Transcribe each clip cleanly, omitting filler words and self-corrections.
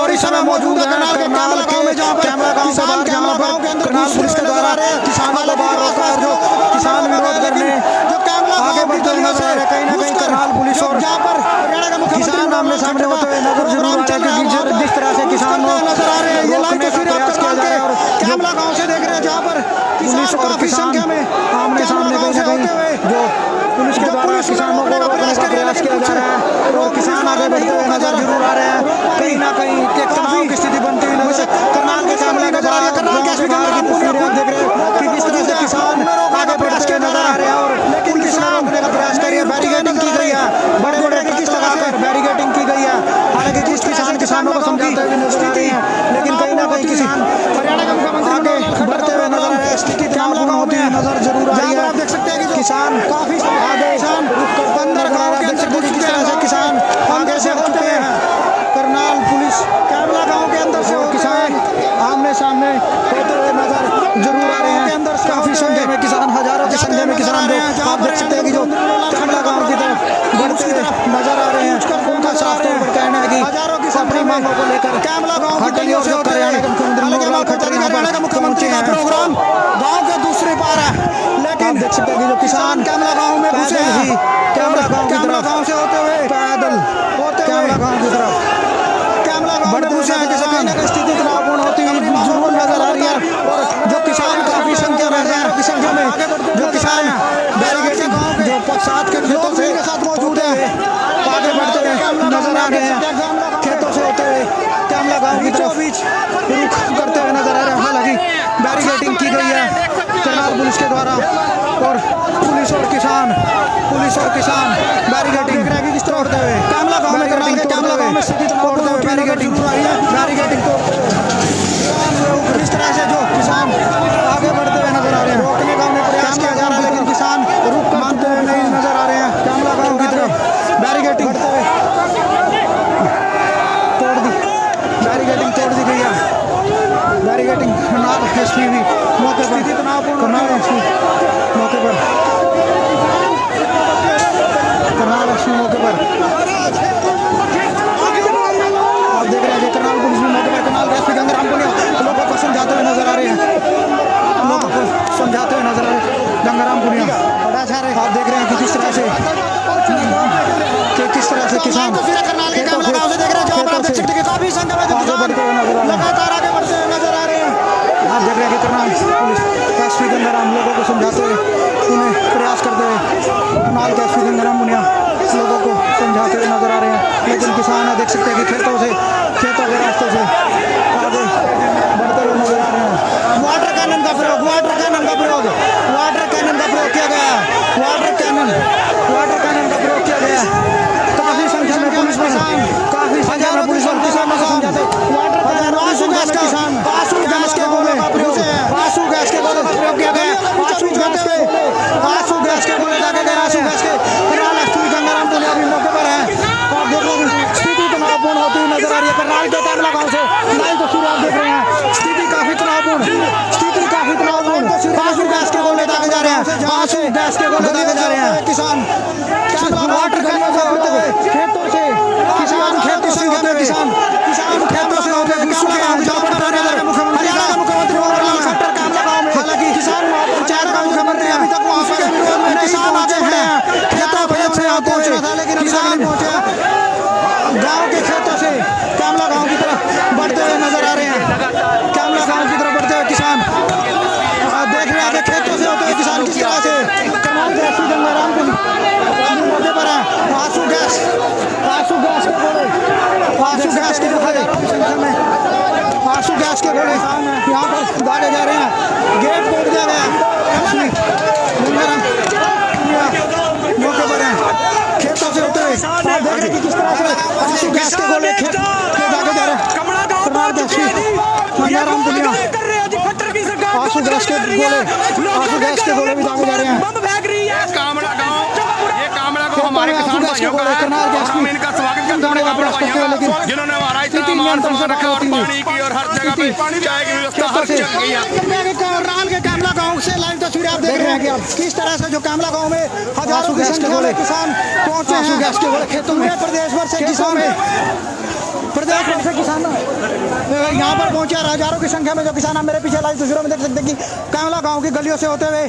और इस समय मौजूद है करनाल गांव में, जहां पर करनाल पुलिस के द्वारा किसानों को बाहर रोका है, जो किसान विरोध करने आगे बढ़ते हुए नजर आ रहे हैं। कहीं ना कहीं करनाल पुलिस और किसान आमने सामने होते हुए नजर जरूर आ रहे हैं, क्योंकि जिस तरह से किसानों नजर आ रहे हैं ये लाइव तस्वीरें प्रयास किया जा रहा है। और कैमला गांव से देख रहे हैं जहां पर पुलिस और किसान आमने सामने कहीं ना कहीं जो पुलिस के द्वारा किसानों को रोकने का प्रयास किया जा रहा है और किसान आगे बढ़ते हुए नजर जरूर आ रहे हैं। कहीं ना कहीं एक तनाव की स्थिति बनती हुई नजर करनाल के सामने गांव के बाहर की तस्वीरें आप देख रहे हैं कि किस तरह से किसान आगे प्रयास किया नजर आ रहे हैं और पुलिस रोकने का प्रयास कर रही है। बैरिकेडिंग की गई है, बड़े बड़े ट्रक लगाकर बैरिकेडिंग की गई है। हालांकि कुछ किसानों को समझाते हुए नजर आ रहे हैं, लेकिन कहीं ना कहीं किसान आगे बढ़ते हुए नजर आ रहे हैं। स्थिति तनावपूर्ण होती हुई नजर जरूर आ रही है। आप देख सकते हैं कि किसान काफी आगे अंदर गांव के अंदर किस तरह से किसान आगे से हो चुके हैं। करनाल पुलिस कैमला गांव के अंदर से किसान आमने सामने होते हुए नजर जरूर आ रहे हैं। काफी संख्या में किसान, हजारों की संख्या में किसान जो आप देख सकते हैं कि जो कैमला गांव की तरफ बढ़ते हुए नजर आ रहे हैं। उनका साफ तौर पर कहना है कि अपनी मांगों को लेकर कैमला गांव हरियाणा के मुख्यमंत्री का प्रोग्राम गांव के दूसरे पार है, लेकिन देख सकते हैं कि जो किसान कैमला गांव में घुसे हैं, कैमला गांव से होते हुए पैदल कैमला गांव की तरफ बढ़ते हुए कहीं ना कहीं स्थिति तनावपूर्ण होती हुई जरूर नजर आ रही है। और जो किसान काफी संख्या में जो किसान बैरिकेडिंग जो पक्षात के खेतों से मौजूद है आगे बढ़ते हुए नजर आ रहे हैं। खेतों से होते हुए कैमला गांव की तरफ रुख करते हुए नजर आ रहे हैं। हालांकि बैरिकेडिंग की गई है करनाल पुलिस के द्वारा और पुलिस और किसान बैरिकेडिंग तोड़ते हुए कैमला गांव में स्थिति तोड़ते हुए बैरिकेडिंग इस तरह से जो किसान आगे बढ़ते हुए नजर आ रहे हैं। रोकने का उन्हें प्रयास किया जा रहा है, लेकिन किसान रुक मानते हुए नहीं नजर आ रहे हैं। कैमला गांव की तरफ बैरिकेडिंग तोड़ दी गई है। बैरिकेडिंग करनाल एसपी भी मौके पर करनाल एसपी मौके पर आप देख रहे हैं कि करनाल पुलिस भी मौके पर करनाल एसपी गंगाराम पुनिया लोगों को समझाते हुए नजर आ रहे हैं। गंगाराम पुनिया आप देख रहे हैं कि किस तरह से किसान लगातार आगे बढ़ते हुए नजर आ रहे हैं। आप देख रहे हैं कि करनाल पुलिस एसपी गंगाराम लोगों को समझाते हुए उन्हें प्रयास करते हुए करनाल के एसपी गंगाराम पुनिया लोगों को समझाते हुए नजर आ रहे हैं। लेकिन किसान देख सकते हैं कि खेतों के रास्तों से आगे बढ़ते हुए नजर आ रहे हैं। वाटर कैनन का प्रयोग किया गया। काफी संख्या में पुलिस और किसानों को समझाते आंसू गैस के गोले का प्रयोग किया गया। आंसू गैस के गोले दागे गए। करनाल एसपी गंगाराम पुनिया भी मौके पर है। आप देख रहे हैं स्थिति तनावपूर्ण होती हुई नजर आ रही है। करनाल के कैमला गांव से लाइव तस्वीर आप देख रहे हैं। स्थिति काफी तनावपूर्ण आंसू गैस के गोले दागे जा रहे हैं। किसान वाटर कैनन से होते हुए खेतों से खेतों से होते हरियाणा का मुख्यमंत्री हालांकि किसान पंचायत का मुख्यमंत्री अभी तक वहां पर किसान आगे बढ़े हैं। खेतों से आते हुए लेकिन किसान गांव के खेतों से कैमला गांव की तरफ बढ़ते हुए नजर आ रहे हैं। कैमला गांव की तरफ बढ़ते हुए किसान देख रहे हैं खेतों से होते हुए किसान किस तरह से करनाल के एसपी गंगाराम मौके पर है। आंसू गैस के गोले यहाँ पर दागे जा रहे हैं। गेट तोड़ दिया गया। मौके पर है खेतों से होते हुए आप देख रहे हैं कि किस तरह से आंसू गैस के गोले दागे जा रहे हैं। करनाल के एसपी गंगाराम पुनिया आंसू गैस के गोले भी दागे जा रहे हैं। हमारे किसान भाइयों का है, हम इनका स्वागत करने का प्रयास करते हैं, लेकिन जिन्होंने हमारा इतना नियंत्रण से बाहर होती पानी की और हर जगह पे पानी चाय की व्यवस्था हर जगह की है। करनाल के कैमला गांव से लाइव तस्वीरें आप देख रहे हैं कि आप किस तरह से जो कैमला गांव में हजारों की संख्या में किसान पहुंचे हैं गैस के गोले खेतों में। प्रदेश भर से किसान प्रदेश भर से किसान यहाँ पर पहुंचे हैं हजारों की संख्या में जो किसान आप मेरे पीछे लाइव तस्वीरों में देख सकते हैं कि कैमला गांव की गलियों से होते हुए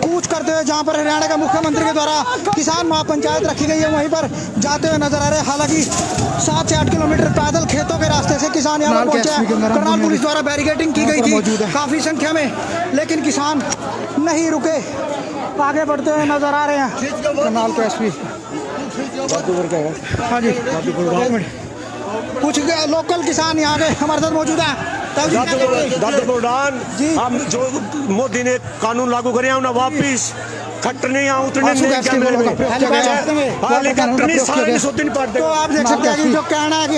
कूच करते हुए जहां पर हरियाणा के मुख्यमंत्री के द्वारा किसान महापंचायत रखी गई है वहीं पर जाते हुए नजर आ रहे हैं। हालांकि 7 से 8 किलोमीटर पैदल खेतों के रास्ते से किसान यहाँ पर पहुंचे हैं। करनाल पुलिस द्वारा बैरिकेडिंग की गई थी काफी संख्या में, लेकिन किसान नहीं रुके, आगे बढ़ते हुए नजर आ रहे हैं। करनाल के एसपी हाँ जी, कुछ लोकल किसान यहाँ के हमारे साथ मौजूद है। जी हम जो मोदी ने कानून लागू करे उन्हें वापिस खट्टर नहीं उतरने तो आप देख सकते हैं कि जो कहना है कि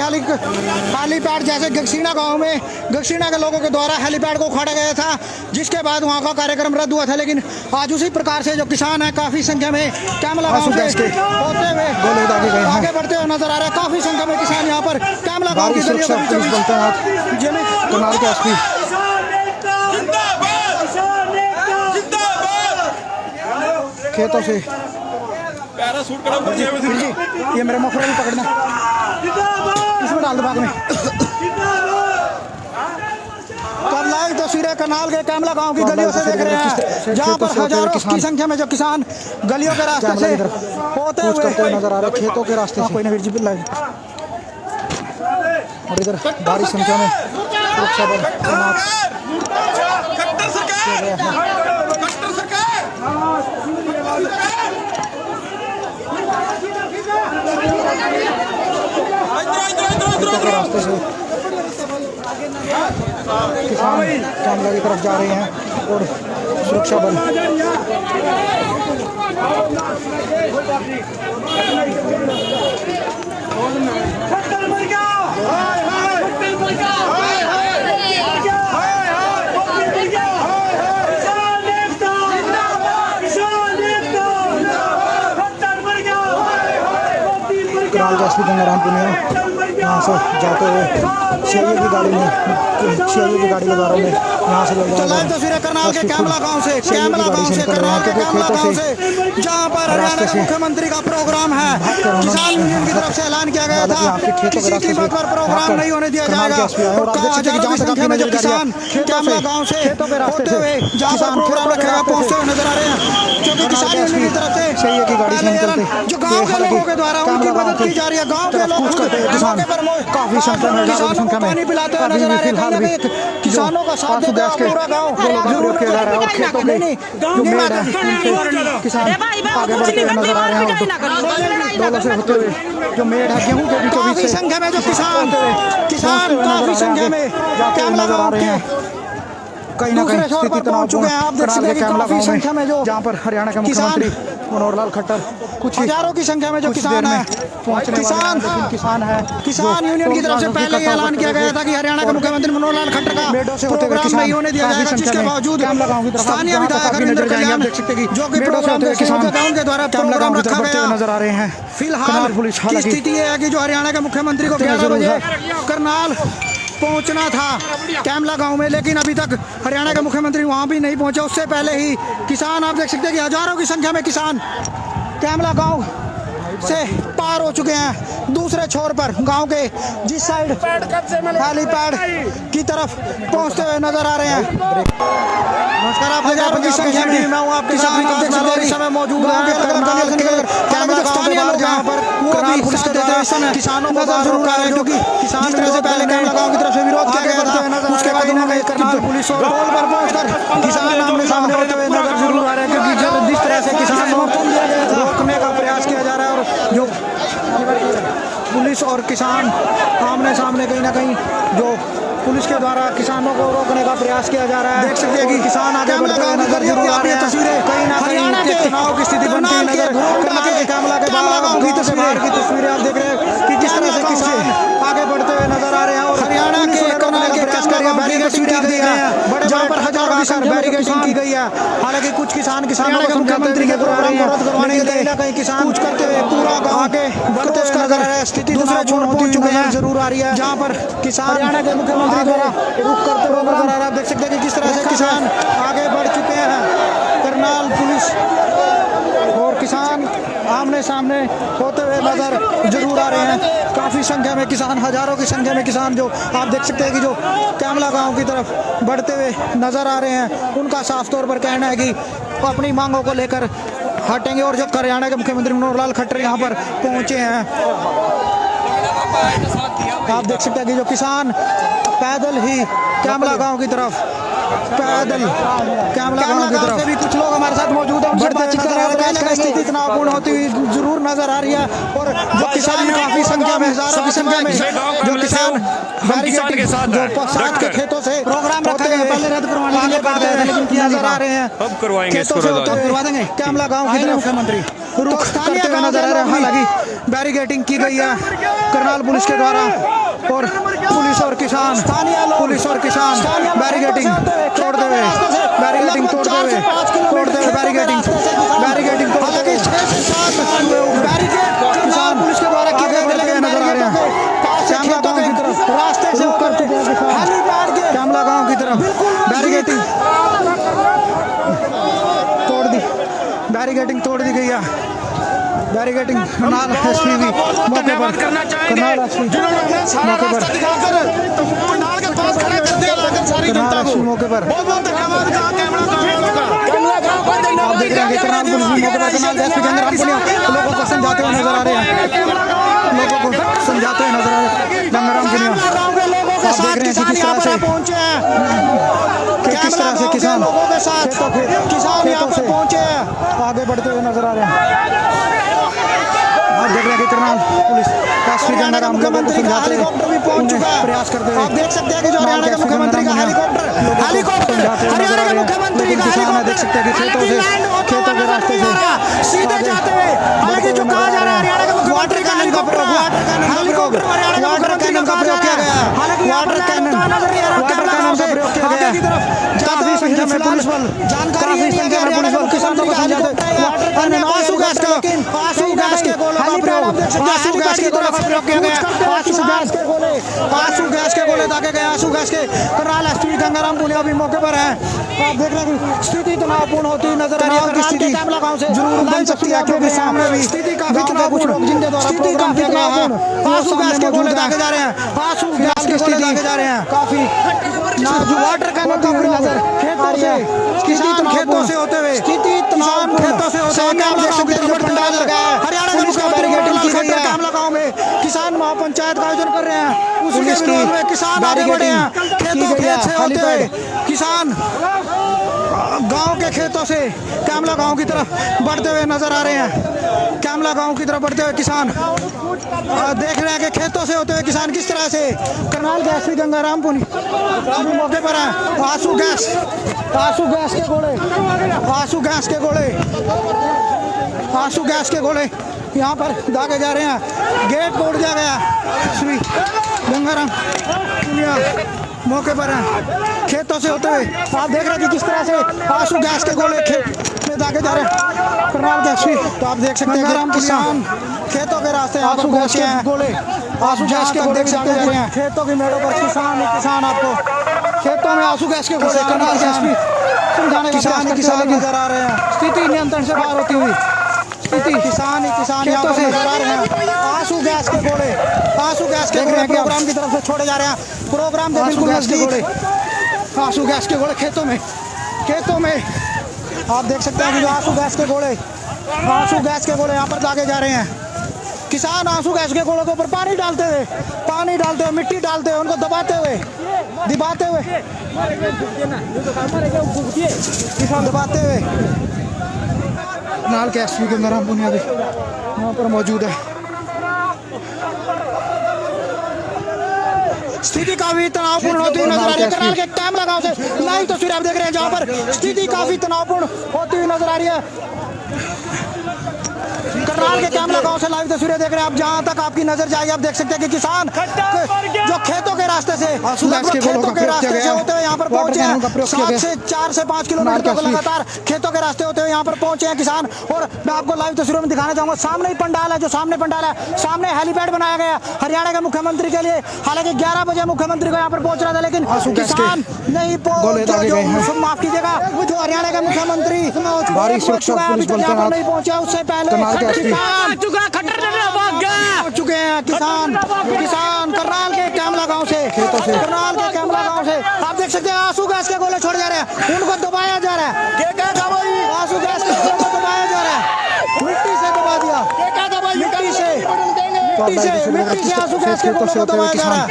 हेलीपैड जैसे गगसीना गांव में गगसीना के लोगों के द्वारा हेलीपैड को उखाड़ा गया था, जिसके बाद वहां का कार्यक्रम रद्द हुआ था। लेकिन आज उसी प्रकार से जो किसान है काफी संख्या में कैमला गांव से होते हुए आगे बढ़ते हुए नजर आ रहे हैं। काफी संख्या में किसान यहाँ पर कैमला गांव की गलियों खेतों से पैराशूट करो ये मेरे मफलर में पकड़ना, इसमें डाल दो भाग में। तो अब लाइव तस्वीरें करनाल के कैमला गांव की गलियों से देख रहे हैं, जहां पर हजारों की संख्या में जो किसान गलियों के रास्ते से होते हुए नजर आ रहे हैं, खेतों के रास्ते से। कोई ना वीर जी लाइव और इधर भारी संख्या में सुरक्षा बल के रास्ते से किसान कैमला की तरफ जा रहे हैं और सुरक्षा बल कराल जैसी गंगाराम पुनिया यहाँ से जाते हुए सीआईए की गाड़ी में सीआईए की गाड़ी लगा रहे हैं यहाँ से लग रहा है। तस्वीरें करनाल के कैमला गांव से करनाल के कैमला गांव से जहाँ पर हरियाणा के मुख्यमंत्री का प्रोग्राम है। किसान यूनियन की तरफ से ऐलान किया गया था किसी कीमत पर प्रोग्राम नहीं होने दिया जाएगा। संख्या में जो किसान कैमला गांव से होते हुए जहाँ पर प्रोग्राम रखेगा पहुँचते हुए नजर आ रहे हैं, क्योंकि किसान यूनियन की तरफ से सीआईए की गाड़ी से जो गाँव के लोगों के द्वारा उनकी मदद की जा रही है। गाँव के लोग किसान काफी संख्या में किसानों को पानी पिलाते हुए नजर आ रहे हैं। किसानों का साथ देगा पूरा गांव खेतों में किसान आगे बढ़ते हुए नजर आ रहे हैं। डोलों से होते हुए जो मेड़ है गेहूं के बीचों बीच से संख्या में जो किसान काफी संख्या में नजर आ रहे हैं। कहीं ना कहीं स्थिति तनावपूर्ण आप देख सकते हैं काफी संख्या में जो जहाँ पर हरियाणा के मुख्यमंत्री मनोहर लाल खट्टर कुछ हजारों की संख्या में जो किसान है किसान यूनियन की तरफ से पहले ही ऐलान किया गया था कि हरियाणा के मुख्यमंत्री मनोहर लाल खट्टर का प्रोग्राम नहीं होने दिया जाएगा, जिसके बावजूद स्थानीय विधायक हरिंदर कल्याण जो कि प्रोग्राम उनके द्वारा प्रोग्राम रखा गया नजर आ रहे हैं। फिलहाल की स्थिति है कि जो हरियाणा के मुख्यमंत्री को 11 बजे करनाल पहुंचना था कैमला गांव में, लेकिन अभी तक हरियाणा के मुख्यमंत्री वहां भी नहीं पहुंचे। उससे पहले ही किसान आप देख सकते हैं कि हजारों की संख्या में किसान कैमला गांव से पार हो चुके हैं दूसरे छोर पर गांव के जिस साइड हेलीपैड की तरफ पहुंचते हुए नजर आ रहे हैं। नमस्कार, आप हजारों की संख्या में मैं हूं आपके साथ इस समय मौजूद है। किसानों को जरूर आ रहे हैं क्योंकि किसान तरह से पहले कैमला गांव की तरफ से विरोध किया गया था, उसके बाद उन्होंने करनाल पुलिस और टोल पर पहुंचकर किसान आमने सामने होते हुए नजर जरूर आ रहे हैं, क्योंकि जिस तरह से किसान को रोकने का प्रयास किया जा रहा है और जो पुलिस और किसान आमने सामने कहीं ना कहीं जो पुलिस के द्वारा किसानों को रोकने का प्रयास किया जा रहा है। देख सकते हैं कि किसान आगे बढ़ते हुए नजर जरूर आ रहे हैं। तस्वीरें कहीं ना कहीं तनाव की स्थिति बनती हुई नजर करनाल के कैमला के गांव की तस्वीरें आप देख रहे हैं कि किस तरह से किसान आगे बढ़ते हुए नजर आ रहे हैं और हरियाणा के करनाल के प्रयास कर रहे हैं। बैरिकेडिंग की गई है जहां पर हजारों की संख्या में बैरिकेडिंग की गई है। हालांकि कुछ किसान किसानों के मुख्यमंत्री के प्रोग्राम को रद्द करवाने के लिए कहीं किसान कूच करते हुए पूरा गांव के बढ़ते हुए नजर आ रहा है। स्थिति दूसरे छोर पहुंच चुके हैं जरूर आ रही है, जहां पर किसान हरियाणा के मुख्यमंत्री द्वारा रुक करते हुए नजर आ रहा है। देख सकते हैं कि किस तरह से किसान आगे बढ़ चुके हैं। करनाल पुलिस और किसान आमने सामने होते हुए नजर जरूर आ रहे हैं। काफ़ी संख्या में किसान, हजारों की संख्या में किसान जो आप देख सकते हैं कि जो कैमला गांव की तरफ बढ़ते हुए नजर आ रहे हैं। उनका साफ तौर पर कहना है कि अपनी मांगों को लेकर हटेंगे। और जो हरियाणा के मुख्यमंत्री मनोहर लाल खट्टर यहाँ पर पहुंचे हैं, आप देख सकते हैं कि जो किसान पैदल ही कैमला गांव की तरफ, पैदल कैमला गांव की तरफ भी कुछ लोग हमारे साथ मौजूद हैं, उनसे बातचीत कर रहे हैं। स्थिति तनावपूर्ण होती हुई जरूर नजर आ रही है। और जो किसान काफी संख्या में, हजारों की संख्या में जो किसान बैरिकेड के साथ के खेतों से प्रोग्राम रखा गया, पहले रद्द करवाने के लिए करते हैं, लेकिन नजर आ रहे हैं। अब करवाएंगे इसको, करवा देंगे। कैमला गांव की तरफ मुख्यमंत्री रुख करते हुए नजर आ रहे हैं। हालांकि बैरिकेडिंग की गई है करनाल पुलिस के द्वारा, और पुलिस और किसान बैरिकेडिंग तोड़ते हुए बैरिकेडिंग तोड़ते हुए बैरिकेडिंग किसान पुलिस के द्वारा किए गए नजर आ रहे हैं। कैमला गांव की तरफ रास्ते से कर चुके हैं किसान। कैमला गांव की तरफ बैरिकेडिंग तोड़ दी गई है। बैरिकेडिंग करनाल एसपी भी मौके पर, करनाल एसपी मौके पर, करनाल एसपी मौके पर, आप देख रहे हैं कि करनाल पुलिस भी मौके पर, करनाल एसपी गंगाराम पुनिया लोगों को समझाते हुए नजर आ रहे हैं। लोगों को समझाते हुए नजर आ रहे हैं गंगाराम पुनिया। आप देख रहे हैं कि किस तरह से पहुंचे हैं, किस तरह से किसान खेतों से पहुंचे हैं, आगे बढ़ते हुए नजर आ रहे हैं। आप देख रहे हैं कि करनाल पुलिस एसपी गंगाराम लोगों को समझाते हैं, प्रयास करते हैं। आप देख सकते हैं कि जो हरियाणा के मुख्यमंत्री का हेलीकॉप्टर हरियाणा के मुख्यमंत्री का हेलीकॉप्टर देख सकते हैं कि खेतों के रास्ते से सीधे जाते हुए, हालांकि जो कहा जा रहा है हरियाणा के मुख्यमंत्री का हेलीकॉप्टर वाटर कैनन का प्रयोग किया गया है। हालांकि वाटर कैनन का प्रयोग किया गया है। काफी संख्या में पुलिस बल, काफी संख्या में पुलिस बल किसानों को समझाते हैं। आंसू गैस के गोलों का प्रयोग, आंसू गैस के गोलों का प्रयोग किया गया। आंसू गैस के गोले दागे गए। आंसू गैस के करनाल एसपी गंगाराम पुनिया भी मौके पर हैं। आप देख रहे हैं कि स्थिति तनावपूर्ण होती नजर आ रही है। स्थिति जरूर बन सकती है, क्योंकि सामने भी स्थिति काफी तनावपूर्ण लोग जिनके द्वारा प्रोग्राम किया गया है, आंसू गैस के गोले दागे जा रहे हैं। आंसू गैस के गोले दागे जा रहे हैं। काफी वाटर कैनन का प्रयोग खेतों से, किसान खेतों से होते हुए, किसान खेतों से होते हुए कैमला गांव की तरफ पंडाल लगाया है। हरियाणा पुलिस का बैरिकेडिंग की गई है। कैमला गांव में किसान महापंचायत का आयोजन कर रहे हैं, उसी के विरोध में किसान आगे बढ़े हैं। खेत से होते हुए किसान गांव के खेतों से कैमला गांव की तरफ बढ़ते हुए नजर आ रहे हैं। कैमला गांव की तरफ बढ़ते हुए किसान देख रहे हैं कि खेतों से होते हुए किसान किस तरह से करनाल के एसपी गंगाराम पुनी मौके पर है। आंसू गैस के गोले यहाँ पर दागे जा रहे हैं। गेट तोड़ दिया गया। श्री गंगाराम पुनिया मौके पर हैं, खेतों से होते हुए आप देख रहे हैं कि किस तरह से आंसू गैस के गोले खेत में दागे जा रहे हैं। करनाल के एसपी, तो आप देख सकते हैं किसान खेतों के रास्ते आंसू गैस के गोले, आंसू गैस के गोले दागे जा रहे हैं। खेतों की मेड़ों पर किसान आपको खेतों में आंसू गैस के गोले, करनाल के एसपी समझाने का किसान नजर आ रहे हैं। स्थिति नियंत्रण से बाहर होती हुई किसान खेतों से नजर आ रहे हैं। आंसू गैस के गोले प्रोग्राम की तरफ से छोड़े जा रहे हैं। प्रोग्राम के बिल्कुल नजदीक आंसू गैस के गोले खेतों में आप देख सकते हैं कि जो आंसू गैस के गोले यहाँ पर दागे जा रहे हैं। किसान आंसू गैस के गोलों के ऊपर पानी डालते हुए मिट्टी डालते हुए, उनको दबाते हुए करनाल के एसपी गंगाराम पुनिया भी यहाँ पर मौजूद है। स्थिति काफी तनावपूर्ण होती हुई नजर आ रही है। करनाल के कैमरा गांव से लाइव तस्वीर आप देख रहे हैं, जहाँ पर स्थिति काफी तनावपूर्ण होती हुई नजर आ रही है। करनाल करनाल के कैमला गांव से लाइव तस्वीरें देख रहे हैं आप। जहां तक आपकी नजर जाएगी आप देख सकते हैं कि किसान जो खेतों के रास्ते से खेतों के रास्ते से होते हुए यहाँ पर पहुंचे हैं। 4 से 5 किलोमीटर तक लगातार खेतों के रास्ते होते हुए यहाँ पर पहुंचे हैं किसान। और मैं आपको लाइव तस्वीरों में दिखाना चाहूंगा, सामने ही पंडाल है, जो सामने पंडाल है, सामने हेलीपैड बनाया गया हरियाणा के मुख्यमंत्री के लिए। हालांकि 11 बजे मुख्यमंत्री को यहाँ पर पहुंच रहा था, लेकिन किसान नहीं माफ कीजिएगा, जो हरियाणा के मुख्यमंत्री नहीं पहुंचा उससे पहले चुके हैं किसान करनाल के कैमला गांव से, करनाल के कैमला गांव से आप देख सकते हैं आंसू गैस के गोले छोड़े जा रहे हैं, उनको दबाया जा रहा है। आंसू गैस के गोले को दबाया जा रहा है, मिट्टी से दबा दिया, मिट्टी से आंसू गैस के गोले को दबाया जा रहा है।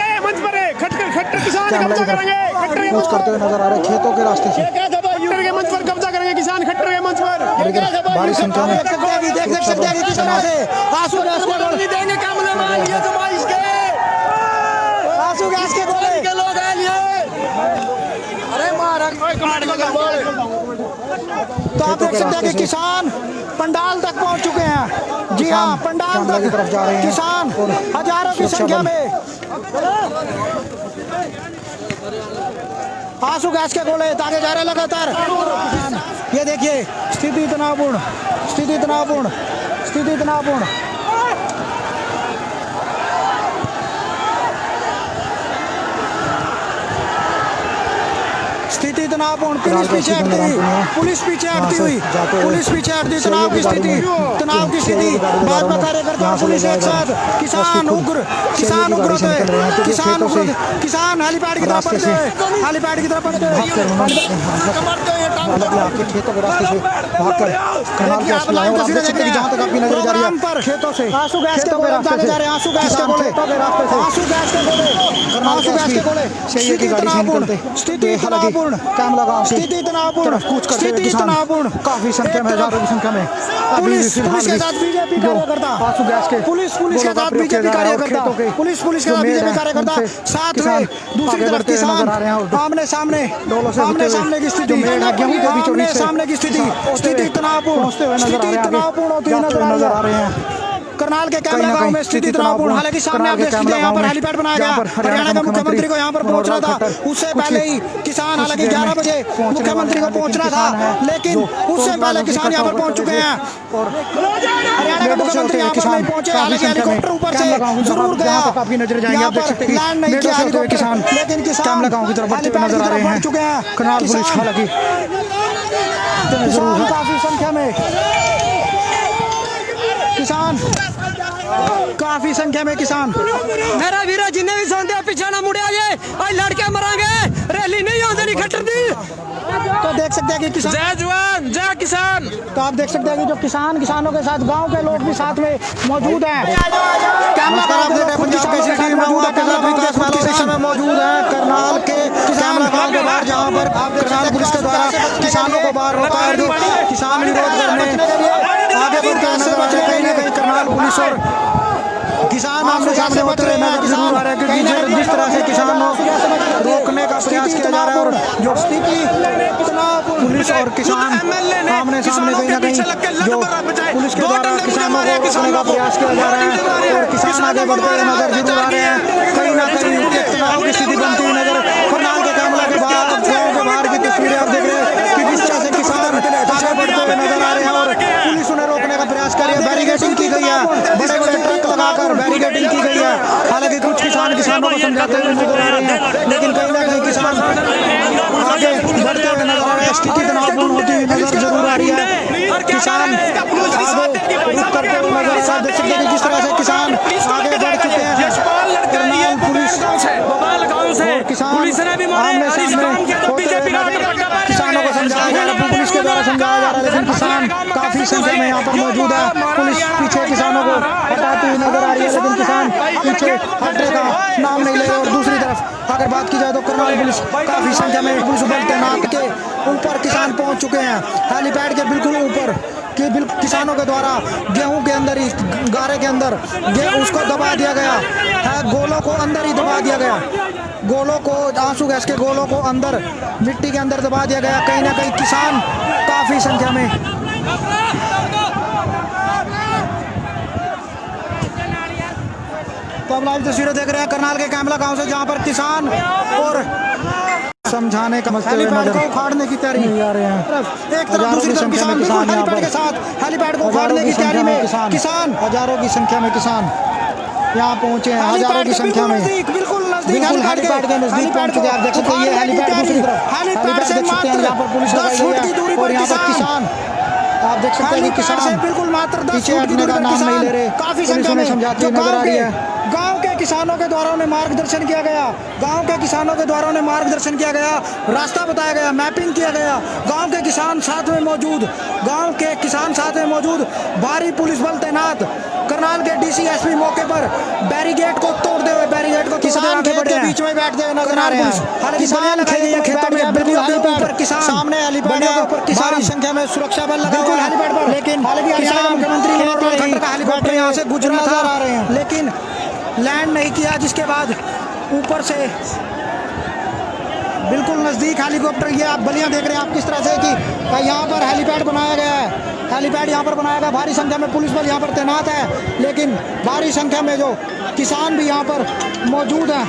कुछ करते हुए नजर आ रहे खेतों के रास्ते से मंच पर कब्जा करेंगे किसान। खट्टर के मंच पर बड़ी संख्या में देख सकते हैं किस तरह से आंसू गैस के गोले देंगे आंसू गैस के गोले लोग हैं ये। अरे तो आप देख सकते हैं कि किसान पंडाल तक पहुंच चुके हैं। जी हाँ, पंडाल तक तरफ जा रहे हैं किसान हजारों की संख्या में आंसू गैस के गोले दागे जा रहे लगातार। ये देखिए स्थिति तनावपूर्ण, स्थिति तनावपूर्ण, स्थिति तनावपूर्ण। स्थिति तनावपूर्ण, पुलिस पीछे हटती हुई, पुलिस पीछे हटती हुई, पुलिस पीछे हटती, तनाव की स्थिति, तनाव की स्थिति। भाजपा कार्यकर्ता पुलिस एक साथ, किसान उग्र, किसान उग्र होते हैं, किसान उग्र, किसान हेलीपैड की तरफ बढ़ते हैं, हेलीपैड की तरफ बढ़ते हैं। आपके खेतों के रास्ते से भागकर करनाल के अस्पताल और आप देख सकते हैं जहां तक आपकी नजर जा रही है खेतों से आंसू गैस के गोले दागे जा रहे हैं, आंसू गैस के गोले, आंसू गैस के गोले, आंसू गैस के गोले। की गाड़ी से निकलते स्थिति तनावपूर्ण, कैमला गांव से स्थिति तनावपूर्ण, कूच करते हुए स्थिति तनावपूर्ण। काफी संख्या में, हजारों की संख्या में पुलिस के साथ बीजेपी कार्यकर्ता, आंसू गैस के पुलिस के साथ बीजेपी कार्यकर्ता, पुलिस के साथ बीजेपी कार्यकर्ता, साथ में दूसरी तरफ किसान आमने सामने की स्थिति, आमने सामने की स्थिति, स्थिति तनावपूर्ण, स्थिति तनावपूर्ण होती नजर आ रहे हैं। करनाल के कैमला गांव में स्थिति तनावपूर्ण। हालांकि सामने आप देख सकते हैं यहाँ पर हेलीपैड बनाया गया, हरियाणा के मुख्यमंत्री को यहाँ पर पहुंचना था, उससे पहले ही किसान, हालांकि 11 बजे मुख्यमंत्री को पहुंचना था, लेकिन उससे पहले किसान यहाँ पर पहुंच चुके हैं। हरियाणा के मुख्यमंत्री यहाँ पर नहीं पहुंचे, हालांकि हेलीकॉप्टर ऊपर से जरूर गया, यहाँ पर लैंड नहीं किया हेलीकॉप्टर, लेकिन किसान हेलीपैड की तरफ बढ़ चुके हैं। करनाल पुलिस हालांकि काफी संख्या में किसान, काफी संख्या में किसान। मेरा वीरा जिन्हें भी सोंदे पीछे ना मुड़े आए, आज लड़के मरांगे, रैली नहीं होती नहीं खट्टर दी। तो देख सकते हैं कि किसान, जय जवान जय किसान। तो आप देख सकते हैं कि जो किसानों के साथ गांव के लोग भी साथ में मौजूद हैं। कैमरा पंजाब के सिटी में मौजूद है, करनाल के कैमरा गांव के बाहर, जहां पर करनाल पुलिस के द्वारा किसानों को बाहर रोका है, जो किसान विरोध करने आगे बढ़ते हुए नजर आ रहे हैं। कहीं ना कहीं करनाल पुलिस और किसान आमने सामने होते हुए नजर जरूर आ रहे हैं, क्योंकि जिस तरह से किसानों रोकने का प्रयास किया जा रहा है और जो पुलिस और किसान आमने सामने कहीं ना कहीं जो पुलिस के द्वारा किसानों को रोकने का प्रयास किया जा रहा है और किसान आगे बढ़ते हुए नजर जरूर आ रहे हैं। कहीं ना कहीं एक तनाव की स्थिति बनती हुई नजर करनाल के कैमला के बाहर, गाँव के बाहर की तस्वीरें आप देख रहे हैं कि जिस तरह से किसान आगे बढ़ते हुए नजर आ रहे हैं और पुलिस उन्हें रोकने का प्रयास कर रही है। बैरिकेडिंग की गई है, बड़े बड़े ट्रक लगाकर बैरिकेडिंग की गई है। हालांकि कुछ किसान किसानों को समझाते हुए नजर आ रहे हैं, लेकिन कहीं ना कहीं किसान आगे बढ़ते हुए नजर आ रहे हैं। स्थिति तनावपूर्ण होती हुई नजर जरूर आ रही है। किसान आगे रुक करते हुए नजर आ देख सकते हैं किस तरह से किसान आगे बढ़ चुके हैं। करनाल पुलिस और किसान आमने सामने किसानों को समझाया जा रहा है, पुलिस के द्वारा समझाया जा रहा है, लेकिन किसान काफी संख्या में यहाँ पर मौजूद है। पुलिस पीछे किसानों को हटाती हुई नजर आ रही है, लेकिन किसान पीछे हटने का नाम नहीं ले रहे। और दूसरी तरफ अगर बात की जाए तो करनाल पुलिस काफी संख्या में पुलिस बल तैनात के ऊपर किसान पहुंच चुके हैं, हेलीपैड के बिल्कुल ऊपर कि किसानों के द्वारा गेहूं के अंदर ही, गारे के अंदर उसको दबा दिया गया है, गोलों को अंदर ही दबा दिया गया, गोलों को, आंसू गैस के गोलों को अंदर मिट्टी के अंदर दबा दिया गया। कहीं ना कहीं किसान काफी संख्या में आप लाइव तस्वीरें देख रहे हैं करनाल के कैमला गांव से, जहां पर किसान और समझाने का हेलीपैड को उखाड़ने की तैयारी में आ रहे हैं। एक तरफ दूसरी तरफ किसान बिल्कुल हेलीपैड के साथ हेलीपैड को उखाड़ने की तैयारी में किसान, हजारों की संख्या में किसान यहाँ पहुंचे हैं, हजारों की संख्या में बिल्कुल हेलीपैड के नजदीक पहुंच चुके हैं। आप देख सकते हैं ये हेलीपैड दूसरी तरफ हेलीपैड देख सकते हैं, यहाँ पर पुलिस लगाई हुई है और यहाँ पर किसान आप देख सकते हैं कि किसान बिल्कुल मात्र पीछे हटने का नाम नहीं ले रहे, काफी संख्या में समझाती हुई नजर आ रही है। गांव के किसानों के द्वारा उन्हें मार्गदर्शन किया गया, गांव के किसानों के द्वारा उन्हें मार्गदर्शन किया गया, रास्ता बताया गया, मैपिंग किया गया। गांव के किसान साथ में मौजूद, गांव के किसान साथ में मौजूद, भारी पुलिस बल तैनात। करनाल के डीसी एसपी मौके पर बैरिकेड को तोड़ते हुए बैरिकेड को किसान के बीच में बैठते हुए नजर आ रहे हैं। हालांकि किसान खेतों में बिल्कुल किसान सामने हेलीपैड के ऊपर भारी संख्या में सुरक्षा बल लगा हुआ है, लेकिन किसान मुख्यमंत्री मनोहर खट्टर का हेलीकॉप्टर यहाँ से गुजरा था, लेकिन लैंड नहीं किया, जिसके बाद ऊपर से बिल्कुल नज़दीक हेलीकॉप्टर, ये आप बलियां देख रहे हैं आप किस तरह से कि यहाँ पर हेलीपैड बनाया गया है, हेलीपैड यहाँ पर बनाया गया। भारी संख्या में पुलिस बल यहाँ पर तैनात है, लेकिन भारी संख्या में जो किसान भी यहाँ पर मौजूद हैं।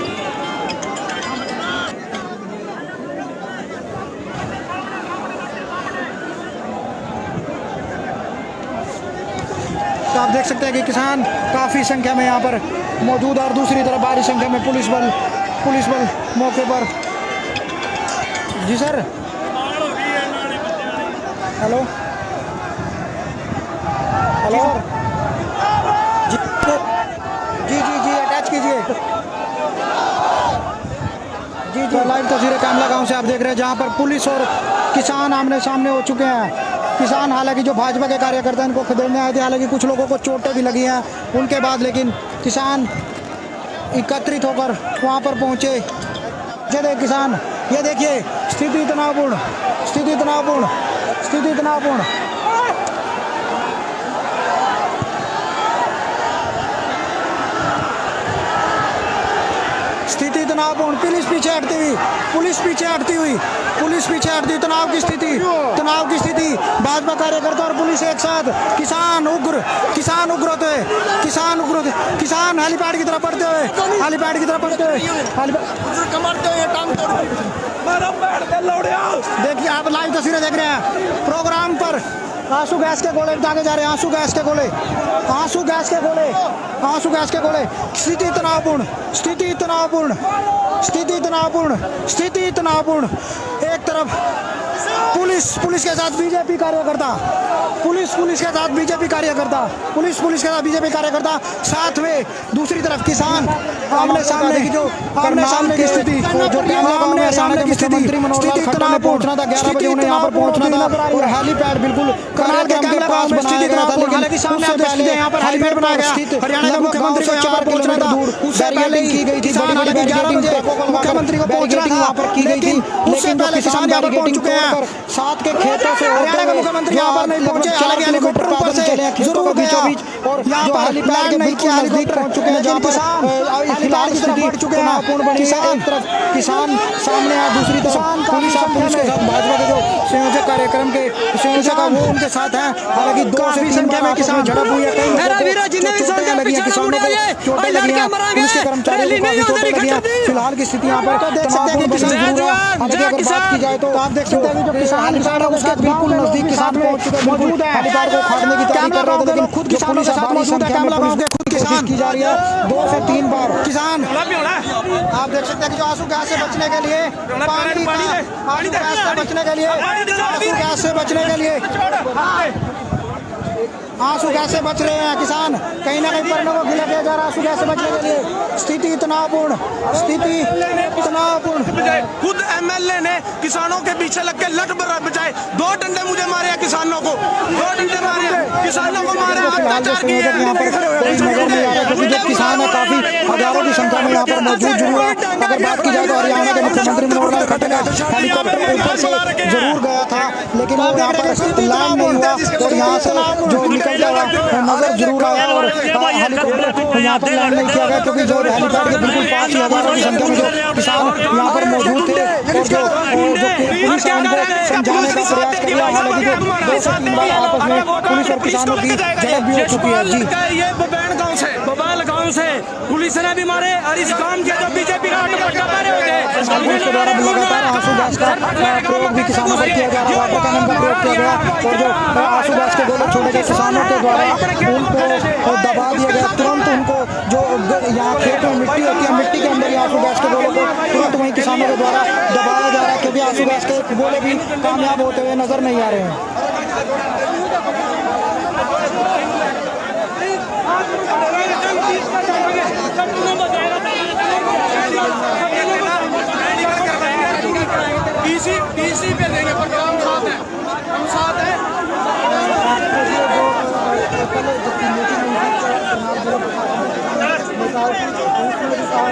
तो आप देख सकते हैं कि किसान काफ़ी संख्या में यहाँ पर मौजूद है और दूसरी तरफ भारी संख्या में पुलिस बल मौके पर। जी सर, हेलो हेलो जी अटैच कीजिए। जी लाइव तस्वीरें कैमला गांव से आप देख रहे हैं, जहां पर पुलिस और किसान आमने सामने हो चुके हैं। किसान हालांकि जो भाजपा के कार्यकर्ता इनको खदेड़ने आए थे, हालांकि कुछ लोगों को चोटें भी लगी हैं उनके बाद, लेकिन किसान एकत्रित होकर वहां पर पहुंचे। ये किसान, ये देखिए स्थिति तनावपूर्ण, स्थिति तनावपूर्ण, स्थिति तनावपूर्ण। स्थिति तनावपूर्ण, पुलिस पीछे हटती हुई, पुलिस पीछे हटती हुई, पुलिस पीछे हटती, तनाव की स्थिति, तनाव की स्थिति। भाजपा कार्यकर्ता और पुलिस एक साथ, किसान उग्र, किसान उग्र होते हुए, किसान उग्र होते, किसान हेलीपैड की तरफ बढ़ते हुए, हेलीपैड की तरफ बढ़ते हुए, देखिए आप लाइव तस्वीरें देख रहे हैं। प्रोग्राम पर आंसू गैस के गोले दागे जा रहे हैं, आंसू गैस के गोले, आंसू गैस के गोले, आंसू गैस के गोले। स्थिति तनावपूर्ण, स्थिति तनावपूर्ण, स्थिति तनावपूर्ण, स्थिति तनावपूर्ण। एक तरफ पुलिस के साथ बीजेपी कार्यकर्ता, पुलिस के साथ बीजेपी कार्यकर्ता, पुलिस के साथ बीजेपी कार्यकर्ता, साथ में दूसरी तरफ किसान। आमने सामने की जो आमने सामने की स्थिति, आमने सामने की स्थिति, स्थिति तनावपूर्ण था। 11 बजे उन्हें यहाँ पर पहुँचना था और हेलीपैड बिल्कुल करनाल के कैमरा गांव में स्थिति तनावपूर्ण। हालांकि सामने आप देख सकते हैं यहाँ पर हेलीपैड बनाया गया, हरियाणा के मुख्यमंत्री को यहाँ पर पहुँचना था, उससे पहले की गई थी। हालांकि 11 बजे मुख्यमंत्री को पहुँचना था वहाँ पर की गई थी, उससे पहले किसान यहाँ पर पहुँच चुके हैं। साथ के खेतों से हरियाणा के मुख्यमंत्री यहाँ पर नहीं पहुंचे, हालांकि हेलीकॉप्टर ऊपर से खेतों के बीचों बीच और यहाँ पर हेलीपैड नहीं किया, हेलीकॉप्टर पहुंच चुके हैं, जहाँ पर फिलहाल स्थिति बढ़ चुके हैं। एक तरफ किसान सामने है, दूसरी तरफ पुलिस के साथ भाजपा के जो संयोजक कार्यक्रम के संयोजक है वो उनके साथ हैं। हालांकि 2 से 3 बार किसान झड़प हुई है, कई चोटें लगी हैं, किसानों को चोटें लगी हैं, पुलिस के कर्मचारियों को काफी चोटें लगी हैं। फिलहाल की स्थिति यहाँ पर देख सकते हैं कि किसान, हालांकि अगर बात की जाए तो आप देख सकते हैं कि जो किसान हेलीपैड है उसके बिल्कुल नजदीक किसान पहुंच चुके हैं, मौजूद है। हेलीपैड को उखाड़ने की तैयारी कर रहे थे, लेकिन खुद किसानों के साथ मौजूद है। कैमला गांव के खुद किसान की जा रही है 2 से 3 बार किसान। आप देख सकते हैं कि जो आंसू गैस से बचने के लिए, आंसू गैस से बचने के लिए, आंसू गैस से बचने के लिए, आंसू गैस से बच रहे हैं किसान। कहीं ना कहीं परनों को गिला किया जा रहा है आंसू गैस से बचने के लिए। स्थिति तनावपूर्ण, स्थिति तनावपूर्ण। खुद एमएलए ने किसानों के पीछे लग के लट बजाए, 2 डंडे मुझे मारे हैं किसानों को, 2 डंडे मारे हैं किसानों को, मारे अत्याचार किए हैं। यहाँ पर कोई नजर नहीं आ रहा, क्योंकि जो किसान है काफी हजारों की संख्या में यहाँ पर मौजूद जरूर है। अगर बात की जाए तो हरियाणा के मुख्यमंत्री मनोहर खट्टर का हेलीकॉप्टर ऊपर से जरूर गया था, लेकिन वो यहाँ पर लैंड नहीं हुआ और यहाँ से जो नजर जरूर आया और हेलीकॉप्टर यहाँ पर लैंड नहीं किया गया क्योंकि जो हेलीपैड के बिल्कुल पास ही हजारों की संख्या में जो किसान यहाँ पर मौजूद थे और जो पुलिस है उनको समझाने का प्रयास कर रहा है। हालांकि जो 2 से 3 बार आपस में पुलिस और किसानों की झड़प भी हो चुकी है। जी ये बबैन गांव से पुलिस ने भी मारे और इस गांव के जो बीजेपी का दुपट्टा पहने हुए थे पुलिस के द्वारा लगातार आंसू गैस का प्रयोग भी किसानों पर किया जा रहा है। वाटर कैनन का प्रयोग किया गया और जो आंसू गैस के गोले छोड़े गए किसानों के द्वारा उनको दबा दिया गया। तुरंत उनको जो यहाँ खेत में मिट्टी होती है मिट्टी के अंदर ही आंसू गैस के गोले को तुरंत वहीं किसानों के द्वारा दबाया जा रहा है क्योंकि आंसू गैस के गोले भी कामयाब होते हुए नजर नहीं आ रहे हैं। डीसी पे देने पर हम साथ हैं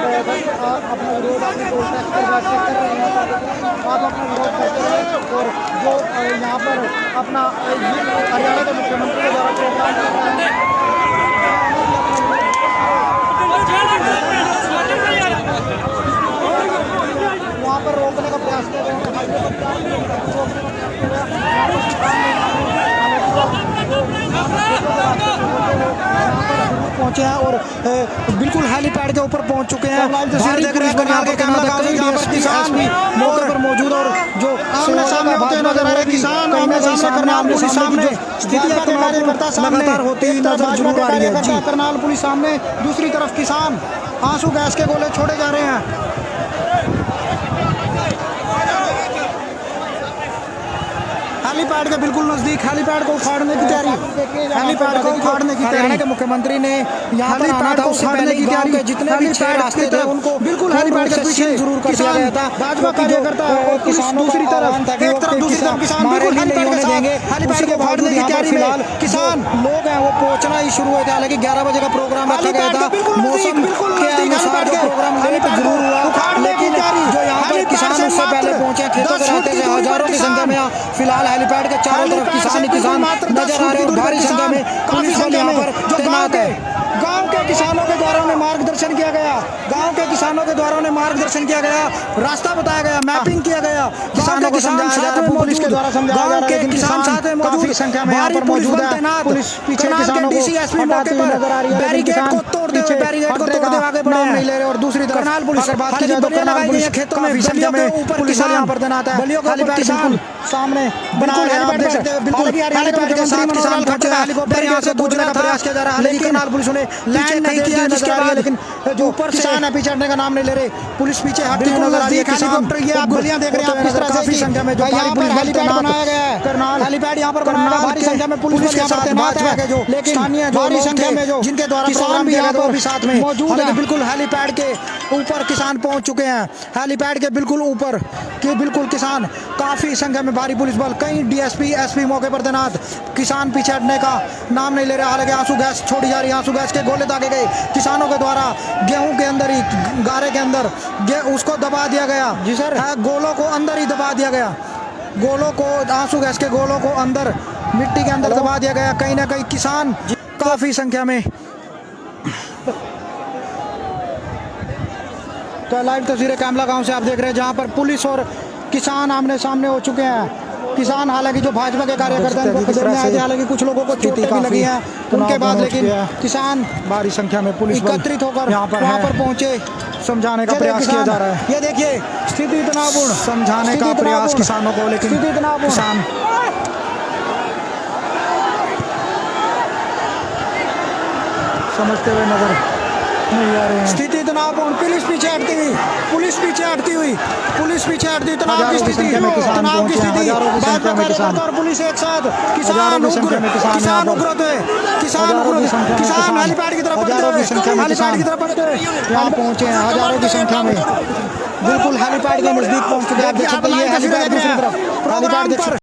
अपना विरोध अपने प्रोटेस्ट कर रहे हैं आप अपना विरोध करते रहे और जो यहाँ पर अपना हरियाणा के मुख्यमंत्री के द्वारा प्रोग्राम कर रहे हैं वहाँ पर रोकने का प्रयास कर रहे हैं पहुंचे हैं और बिल्कुल हेलीपैड के ऊपर पहुंच चुके हैं। भारी पुलिस बल यहाँ पर किसान भी मौके पर मौजूद और जो सामने होते नजर आ रहे किसान सामने स्थिति लगातार होती नजर जरूर आ रही है। जी करनाल पुलिस सामने दूसरी तरफ किसान आंसू गैस के गोले छोड़े जा रहे हैं। हेलीपैड के बिल्कुल नजदीक हेलीपैड को उखाड़ने की तैयारी हरियाणा के मुख्यमंत्री ने यहाँ पर आना था उससे पहले की तैयारी जितने भी 6 रास्ते थे उनको बिल्कुल हेलीपैड के पीछे जरूर कर दिया गया था। भाजपा कार्यकर्ता किसानों दूसरी तरफ किसान बिल्कुल हेलीपैड के देंगे हेलीपैड को उखाड़ने की तैयारी फिलहाल किसान लोग हैं वो पहुंचना ही शुरू हुए थे। हालांकि 11 बजे का प्रोग्राम रखा गया था मौसम के अनुसार प्रोग्राम लेट जरूर हुआ लेकिन जो यहाँ पर किसान उससे पहले पहुंचे खेतों के रास्ते से हजारों की संख्या में फिलहाल हेलीपैड के चारों तरफ किसान नजर आ रहे हैं। भारी संख्या में पुलिस बल यहाँ पर तैनात है। गांव के किसानों के द्वारा उन्हें मार्गदर्शन किया गया रास्ता बताया गया मैपिंग किया गया किसानों को समझाया जा रहा है पुलिस के द्वारा समझाया जा रहा है किसान साथ में काफी संख्या में यहाँ पर मौजूद है। पुलिस पीछे किसानों को हटाती हुई नजर आ रही है। बैरिकेड को तोड़ते हुए आगे बढ़ नहीं ले रहे और दूसरी तरफ करनाल पुलिस बात की जाए तो करनाल पुलिस खेतों में संख्या में पुलिस यहाँ पर तैनात है। किसान सामने बिल्कुल हेलीपैड के साथ किसान खड़े हैं हेलीकॉप्टर यहाँ से कूदने का प्रयास किया जा रहा है लेकिन करनाल पुलिस ने लैंड नहीं किया जिसके बाद लेकिन जो ऊपर किसान है पीछे हटने का नाम नहीं ले रहे पुलिस पीछे हटती हुई नजर आ रही है। हेलीकॉप्टर ये आप गलियां देख रहे हैं किस तरह काफी संख्या में जो यहाँ पर हेलीपैड बनाया गया है करनाल हेलीपैड यहाँ पर बनाया गया भारी संख्या में पुलिस के साथ भाजपा के जो स्थानीय भारी संख्या में जो जिनके द्वारा प्रोग्राम किया गया वो भी साथ में मौजूद है। बिल्कुल हेलीपैड के ऊपर किसान पहुंच चुके हैं हेलीपैड के बिल्कुल ऊपर के बिल्कुल किसान काफी संख्या में भारी पुलिस बल कई डीएसपी एसपी मौके पर तैनात किसान पीछे हटने का नाम नहीं ले रहा। हालांकि आंसू गैस छोड़ी जा रही है आंसू गैस के गोले दागे गए किसानों के द्वारा गेहूं के अंदर ही गारे के अंदर उसको दबा दिया गया जी सर गोलों को अंदर ही दबा दिया गया गोलों को आंसू गैस के गोलों को अंदर मिट्टी के अंदर दबा दिया गया। कहीं ना कहीं किसान काफी संख्या में तो लाइव तस्वीरें कैमला गांव से आप देख रहे हैं जहां पर पुलिस और किसान आमने सामने हो चुके हैं। किसान हालांकि जो भाजपा के कार्यकर्ता हैं उनको खदेड़ने आए थे हालांकि कुछ लोगों को चोटें भी लगी हैं उनके बाद लेकिन किसान भारी संख्या में पुलिस एकत्रित होकर वहां पर पहुंचे समझाने का प्रयास किया जा रहा है। ये देखिए स्थिति तनावपूर्ण समझाने का प्रयास किसानों को लेकिन स्थिति तनावपूर्ण किसान समझते हुए नजर नहीं आ रहे हैं। स्थिति तनावपूर्ण पुलिस पीछे हटती हुई तनाव की स्थिति भाजपा कार्यकर्ता और पुलिस एक साथ किसान हेलीपैड की तरफ बढ़ते हुए यहाँ पहुंचे हैं हजारों की संख्या में बिल्कुल हेलीपैड के नजदीक पहुंच चुके हैं।